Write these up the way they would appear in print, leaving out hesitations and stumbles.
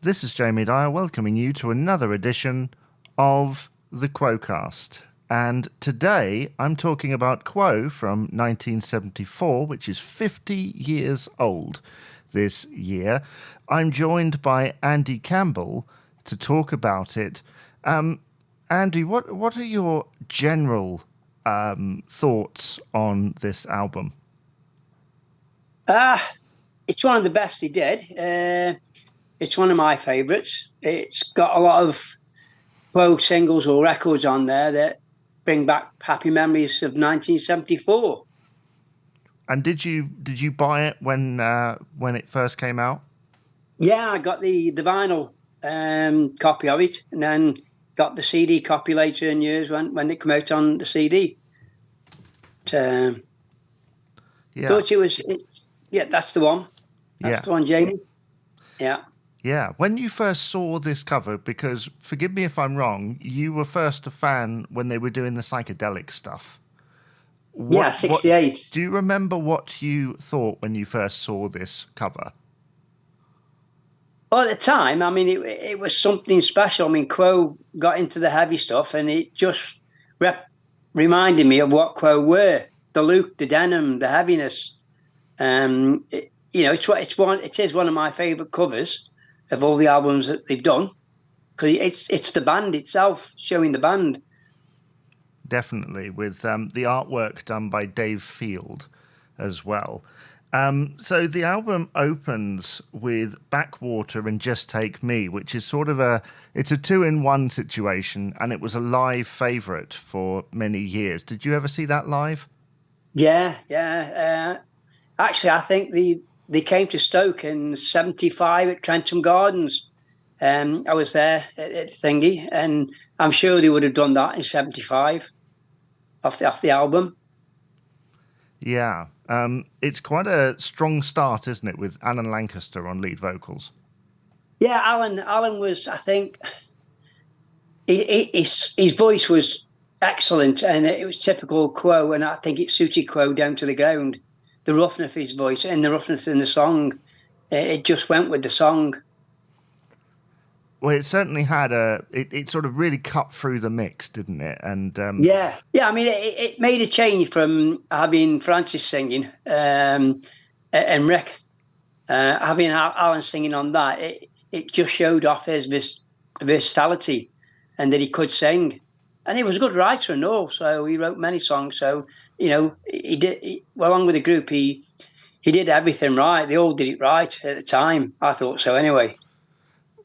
This is Jamie Dyer welcoming you to another edition of the Quo-Cast. And today I'm talking about Quo from 1974, which is 50 years old this year. I'm joined by Andy Campbell to talk about it. Andy, what are your general thoughts on this album? It's one of the best he did. It's one of my favourites. It's got a lot of Quo singles or records on there that bring back happy memories of 1974. And did you buy it when it first came out? Yeah, I got the vinyl copy of it, and then got the CD copy later in years when it came out on the CD. Yeah. Thought it was. Yeah, that's the one. That's the one, Jamie. Yeah. Yeah. When you first saw this cover, because forgive me if I'm wrong, you were first a fan when they were doing the psychedelic stuff. 68. Do you remember what you thought when you first saw this cover? Well, at the time, I mean, it was something special. I mean, Quo got into the heavy stuff, and it just reminded me of what Quo were: the look, the denim, the heaviness. It is one of my favourite covers of all the albums that they've done, because it's the band itself showing the band. Definitely, with the artwork done by Dave Field as well. So the album opens with Backwater and Just Take Me, which is sort of it's a 2-in-1 situation, and it was a live favourite for many years. Did you ever see that live? Yeah. Actually, I think they came to Stoke in '75 at Trentham Gardens. I was there at Thingy, and I'm sure they would have done that in '75 off the album. Yeah. It's quite a strong start, isn't it, with Alan Lancaster on lead vocals? Yeah, Alan was, I think, his voice was excellent, and it was typical Quo, and I think it suited Quo down to the ground. The roughness of his voice and the roughness in the song, it just went with the song. Well, it certainly had it sort of really cut through the mix, didn't it? And yeah. I mean, it made a change from having Francis singing and Rick having Alan singing on that. It just showed off his versatility and that he could sing, and he was a good writer and all. So he wrote many songs. So he did along with the group. He did everything right. They all did it right at the time. I thought so, anyway.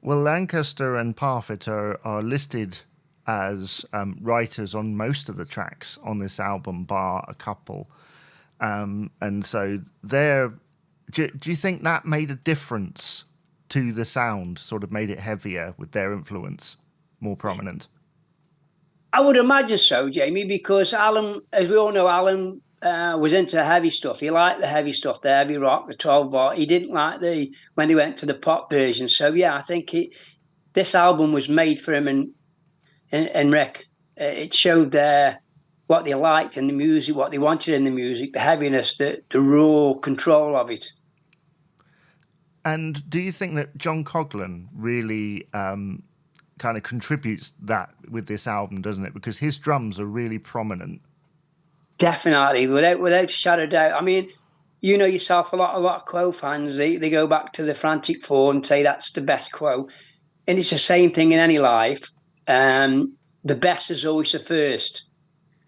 Well, Lancaster and Parfitt are listed as writers on most of the tracks on this album, bar a couple. And so do you think that made a difference to the sound, sort of made it heavier with their influence, more prominent? I would imagine so, Jamie, because Alan, as we all know, Alan was into heavy stuff. He liked the heavy stuff, the heavy rock, the 12-bar. He didn't like when he went to the pop version. So yeah, I think this album was made for him and Rick. It showed what they liked in the music, what they wanted in the music, the heaviness, the raw control of it. And do you think that John Coughlan really kind of contributes that with this album, doesn't it? Because his drums are really prominent. Definitely, without a shadow of doubt. I mean, you know yourself, a lot of Quo fans, they go back to the Frantic Four and say that's the best Quo. And it's the same thing in any life. The best is always the first.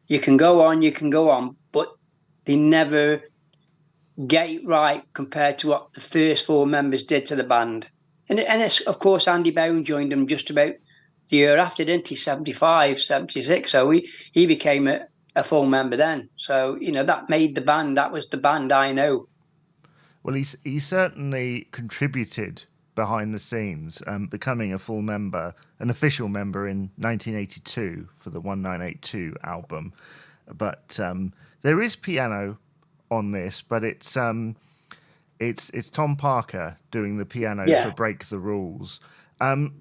You can go on, but they never get it right compared to what the first four members did to the band. And it's, of course, Andy Bowen joined them just about the year after, didn't he? 75, 76. So he became a full member then. So, that made the band. That was the band I know. Well, he certainly contributed behind the scenes, becoming a full member, an official member in 1982 for the 1982 album. But there is piano on this, but it's Tom Parker doing the piano for Break the Rules.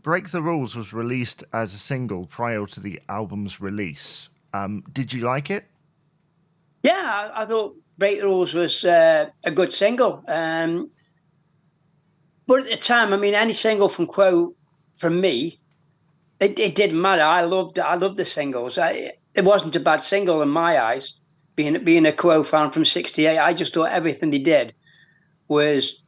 Break the Rules was released as a single prior to the album's release. Did you like it? Yeah, I thought Break the Rules was a good single. But at the time, I mean, any single from Quo, from me, it didn't matter. I loved the singles. It wasn't a bad single in my eyes. Being a Quo fan from '68, I just thought everything they did was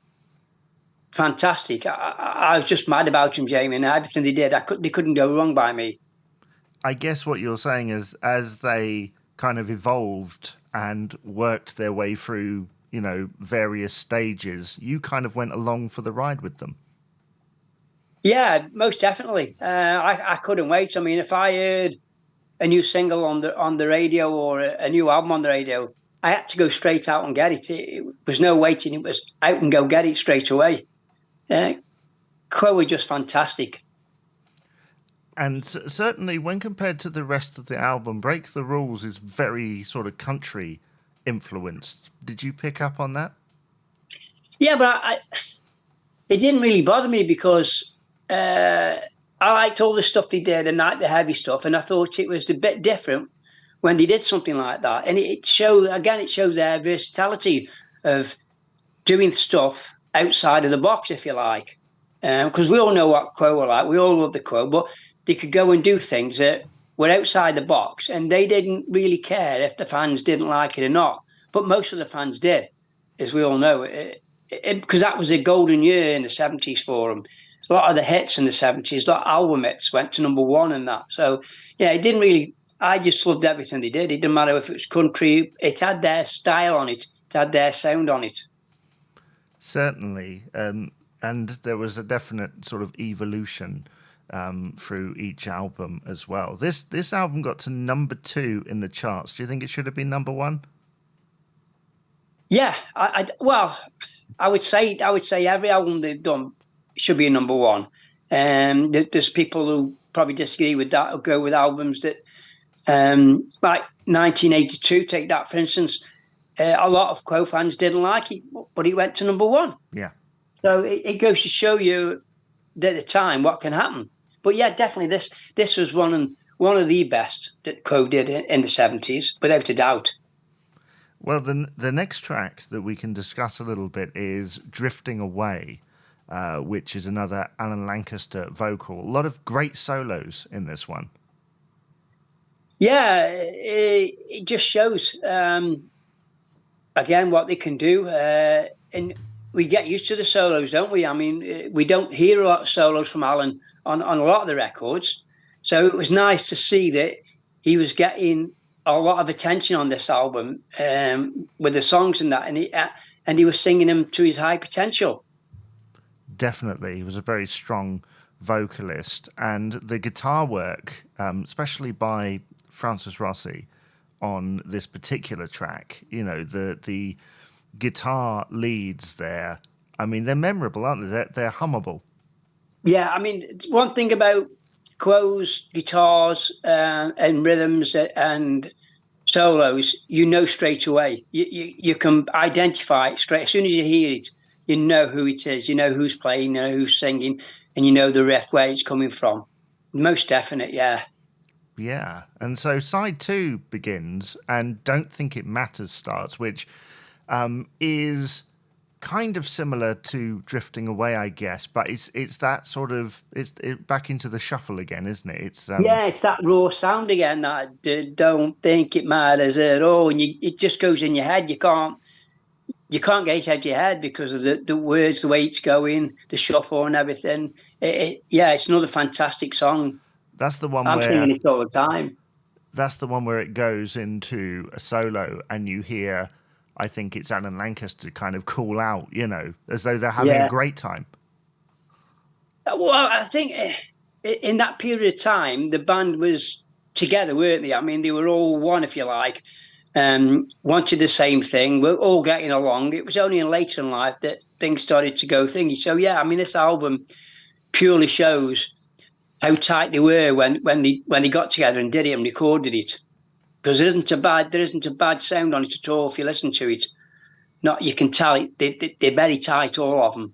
fantastic. I was just mad about him, Jamie, and everything they did, they couldn't go wrong by me. I guess what you're saying is as they kind of evolved and worked their way through, various stages, you kind of went along for the ride with them. Yeah, most definitely. I couldn't wait. I mean, if I heard a new single on the radio or a new album on the radio, I had to go straight out and get it. It was no waiting. It was out and go get it straight away. Quo were just fantastic. And certainly, when compared to the rest of the album, Break the Rules is very sort of country influenced. Did you pick up on that? Yeah, but it didn't really bother me because I liked all the stuff they did and like the heavy stuff, and I thought it was a bit different when they did something like that. And it showed their versatility of doing stuff outside of the box, if you like. Because we all know what Quo were like. We all love the Quo, but they could go and do things that were outside the box, and they didn't really care if the fans didn't like it or not. But most of the fans did, as we all know, because that was a golden year in the '70s for them. A lot of the hits in the '70s, a lot of album hits went to #1 and that. So, yeah, it didn't really. I just loved everything they did. It didn't matter if it was country. It had their style on it. It had their sound on it. Certainly. And there was a definite sort of evolution through each album as well. This album got to #2 in the charts. Do you think it should have been #1? Yeah, well, I would say every album they've done should be a #1. There's people who probably disagree with that, or go with albums that, like 1982, take that for instance. A lot of Quo fans didn't like it, but it went to #1. Yeah. So it goes to show you at the time what can happen. But yeah, definitely this was one of the best that Quo did in the '70s, without a doubt. Well, the next track that we can discuss a little bit is Drifting Away, which is another Alan Lancaster vocal. A lot of great solos in this one. Yeah, it just shows, again, what they can do. And we get used to the solos, don't we? I mean, we don't hear a lot of solos from Alan on a lot of the records. So it was nice to see that he was getting a lot of attention on this album, with the songs and that, and he was singing them to his high potential. Definitely, he was a very strong vocalist, and the guitar work, especially by Francis Rossi on this particular track, the guitar leads there, I mean, they're memorable, aren't they? They're hummable. Yeah, I mean, one thing about Quo's guitars and rhythms and solos, straight away. You can identify it straight as soon as you hear it. You know who it is. You know who's playing. You know who's singing, and you know the riff where it's coming from. Most definite, yeah. Yeah, and so side 2 begins, and Don't Think It Matters starts, which is kind of similar to Drifting Away, I guess, but it's that sort of back into the shuffle again, isn't it? It's yeah, it's that raw sound again. That don't think it matters at all, and it just goes in your head. You can't get it out of your head because of the words, the way it's going, the shuffle and everything. Yeah, it's another fantastic song. That's the one I'm singing it all the time. That's the one where it goes into a solo, and you hear, I think it's Alan Lancaster kind of call out, as though they're having a great time. Well, I think in that period of time, the band was together, weren't they? I mean, they were all one, if you like, wanted the same thing. We're all getting along. It was only later in life that things started to go thingy. So, yeah, I mean, this album purely shows how tight they were when they got together and did it and recorded it. Because there isn't a bad sound on it at all if you listen to it. Not, you can tell they're very tight, all of them,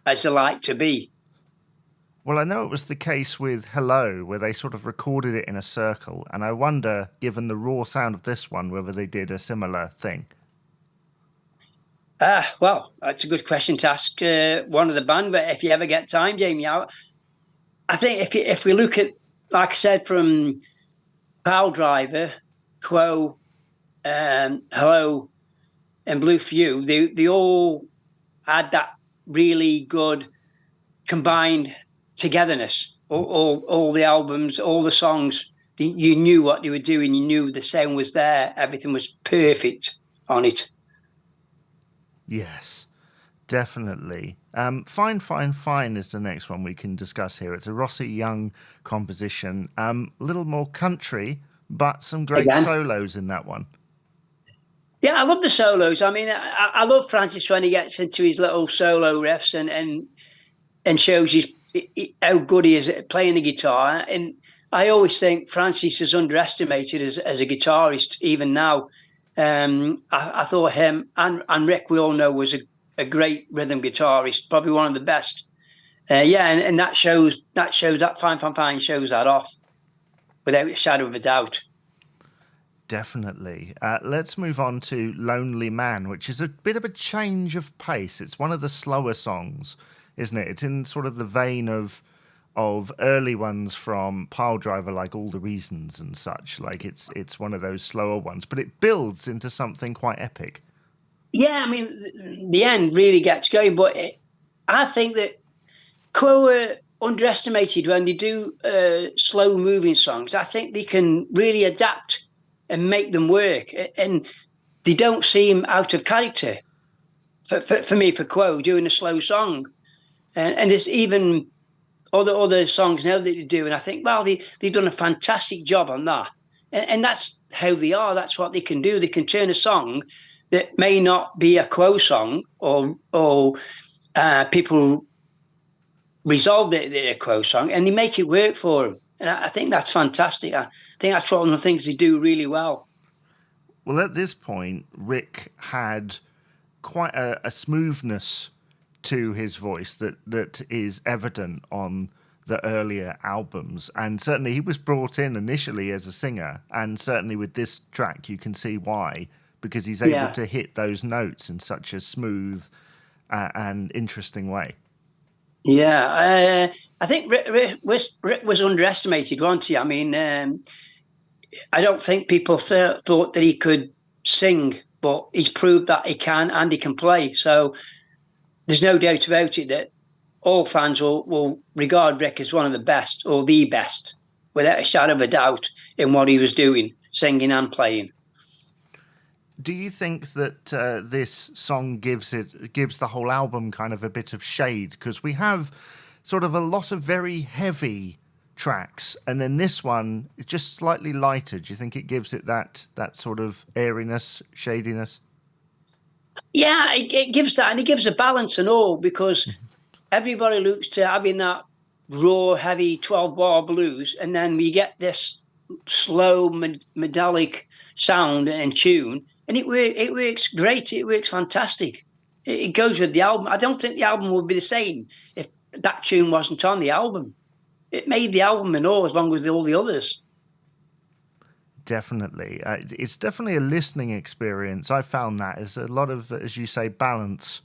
as they like to be. Well, I know it was the case with Hello, where they sort of recorded it in a circle, and I wonder, given the raw sound of this one, whether they did a similar thing. Well, that's a good question to ask one of the band. But if you ever get time, Jamie, I think if we look at, like I said, from Pile Driver, Quo, Hello, and Blue for You, they all had that really good combined togetherness. All the albums, all the songs, you knew what they were doing. You knew the sound was there. Everything was perfect on it. Yes, definitely. Fine, Fine, Fine is the next one we can discuss here. It's a Rossi Young composition. A little more country, but some great Again, solos in that one. yeah, I love the solos. I mean, I love Francis when he gets into his little solo riffs and shows how good he is at playing the guitar. And I always think Francis is underestimated as a guitarist, even now. I thought him and Rick, we all know, was a great rhythm guitarist, probably one of the best. Yeah, and that shows that Fine Fine Fine shows that off without a shadow of a doubt. Definitely. Let's move on to Lonely Man, which is a bit of a change of pace. It's one of the slower songs, isn't it? It's in sort of the vein of early ones from Pile Driver, like All the Reasons and such. Like it's one of those slower ones, but it builds into something quite epic. Yeah, I mean, the end really gets going, but I think that Quo are underestimated when they do slow moving songs. I think they can really adapt and make them work, and they don't seem out of character for me, for Quo doing a slow song. And there's even other songs now that they do, and I think, well, they've done a fantastic job on that, and that's how they are. That's what they can do. They can turn a song that may not be a Quo song, or people resolve their Quo song, and they make it work for them. And I think that's fantastic. I think that's one of the things they do really well. Well, at this point, Rick had quite a smoothness to his voice that is evident on the earlier albums. And certainly he was brought in initially as a singer, and certainly with this track you can see why, because he's able Yeah. to hit those notes in such a smooth and interesting way. Yeah, I think Rick was underestimated, wasn't he? I mean, I don't think people thought that he could sing, but he's proved that he can and he can play. So there's no doubt about it that all fans will regard Rick as one of the best, or the best, without a shadow of a doubt, in what he was doing, singing and playing. Do you think that this song gives the whole album kind of a bit of shade? Because we have sort of a lot of very heavy tracks, and then this one is just slightly lighter. Do you think it gives it that sort of airiness, shadiness? Yeah, it gives that, and it gives a balance and all, because everybody looks to having that raw, heavy 12-bar blues, and then we get this slow, metallic sound and tune, and it works great. It works fantastic. It goes with the album. I don't think the album would be the same if that tune wasn't on the album. It made the album and all, as long as all the others. Definitely. It's definitely a listening experience. I found that there's a lot of, as you say, balance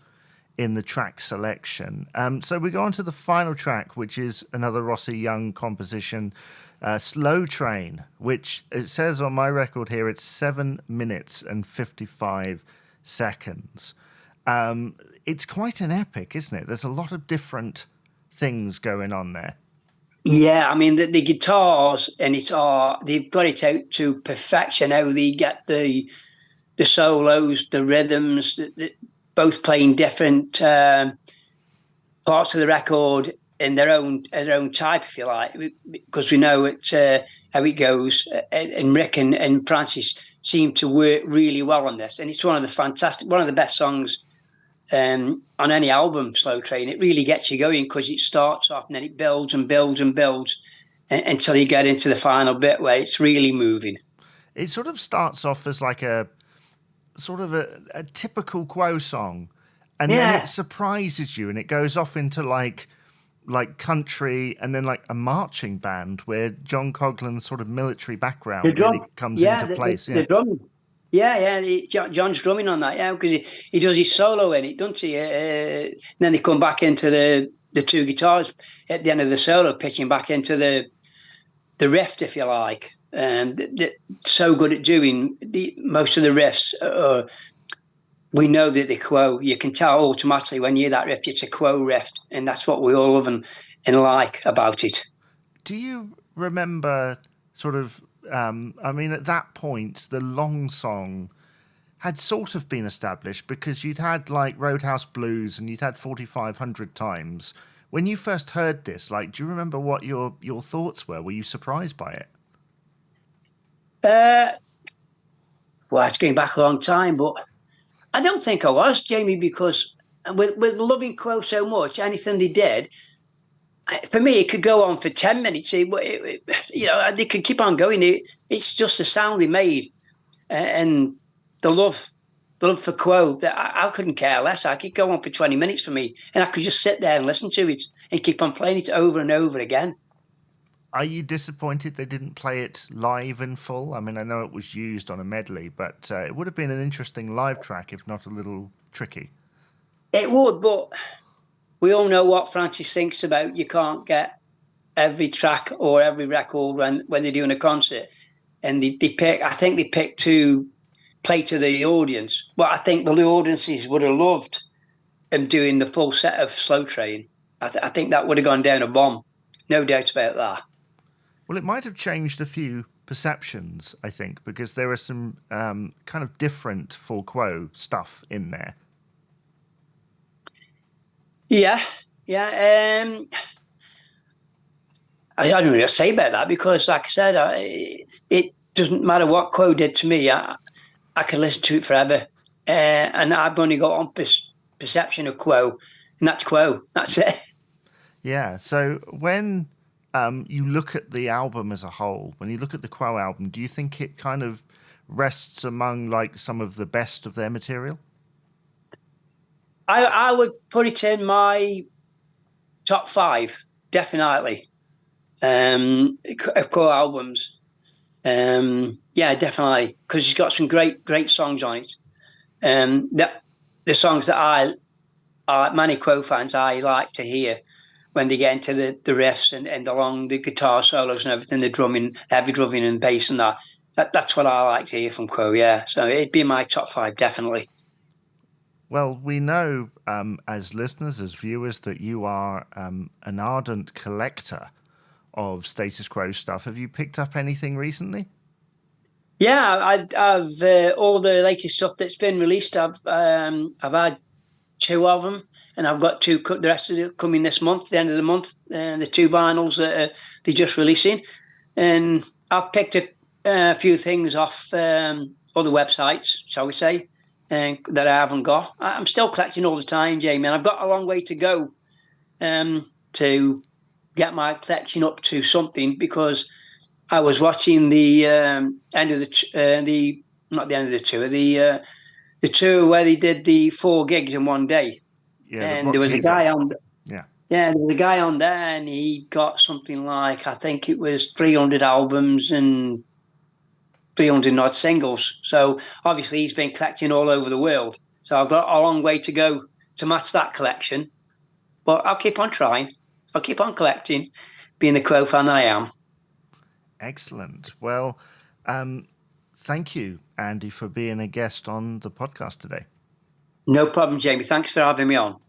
in the track selection. So we go on to the final track, which is another Rossi Young composition, Slow Train, which it says on my record here, it's 7 minutes and 55 seconds. It's quite an epic, isn't it? There's a lot of different things going on there. Yeah, I mean the guitars and they've got it out to perfection. How they get the solos, the rhythms, both playing different parts of the record in their own type, if you like, because we know how it goes. And Rick and Francis seem to work really well on this, and it's one of the best songs on any album. Slow Train. It really gets you going because it starts off and then it builds and builds and builds until you get into the final bit where it's really moving. It sort of starts off as like a sort of a typical Quo song, and then it Yeah, surprises you and it goes off into like country and then like a marching band where John Coughlin's sort of military the background really drum. comes Yeah, into place. the Yeah. drum. Yeah. John's drumming on that, yeah, because he does his solo in it, doesn't he? Then they come back into the two guitars at the end of the solo, pitching back into the riff, if you like. So good at doing most of the riffs. We know that the Quo, you can tell automatically when you hear that riff, it's a Quo riff, and that's what we all love and like about it. Do you remember sort of, I mean, at that point, the long song had sort of been established because you'd had like Roadhouse Blues and you'd had 4,500 times. When you first heard this, like, do you remember what your thoughts were? Were you surprised by it? Uh, well, it's going back a long time, but I don't think I was, Jamie, because with loving Quo so much, anything they did, for me, it could go on for 10 minutes. They could keep on going. It's just the sound they made, and the love for Quo, that I couldn't care less. I could go on for 20 minutes for me, and I could just sit there and listen to it and keep on playing it over and over again. Are you disappointed they didn't play it live in full? I mean, I know it was used on a medley, but it would have been an interesting live track, if not a little tricky. It would, but we all know what Francis thinks about you can't get every track or every record when they're doing a concert. And I think they picked to play to the audience. But I think the audiences would have loved them doing the full set of Slow Train. I think that would have gone down a bomb. No doubt about that. Well, it might have changed a few perceptions, I think, because there are some kind of different for Quo stuff in there. Yeah. I don't know what to say about that because, like I said, it doesn't matter what Quo did to me. I could listen to it forever. And I've only got one perception of Quo, and that's Quo. That's it. Yeah. So when you look at the album as a whole, when you look at the Quo album, do you think it kind of rests among like some of the best of their material? I would put it in my top 5, definitely. Of Quo albums. Yeah, definitely, because he's got some great songs on it. That the songs that many Quo fans I like to hear when they get into the riffs and along the guitar solos and everything, the drumming, heavy drumming and bass and that's what I like to hear from Quo. Yeah, so it'd be my top 5, definitely. Well, we know as listeners, as viewers, that you are an ardent collector of Status Quo stuff. Have you picked up anything recently? Yeah, I've all the latest stuff that's been released. I've had 2 of them, and I've got 2. The rest of it coming this month, the end of the month. The 2 vinyls that they're just releasing, and I've picked up a few things off other websites, shall we say, that I haven't got. I'm still collecting all the time, Jamie, and I've got a long way to go to get my collection up to something, because I was watching the end of not the end of the tour, the tour where they did the 4 gigs in one day. Yeah, and there was a guy on. Yeah, there was a guy on there, and he got something like, I think it was 300 albums and 300 odd singles. So obviously he's been collecting all over the world. So I've got a long way to go to match that collection, but I'll keep on trying. I'll keep on collecting, being the Quo fan I am. Excellent. Well, thank you, Andy, for being a guest on the podcast today. No problem, Jamie. Thanks for having me on.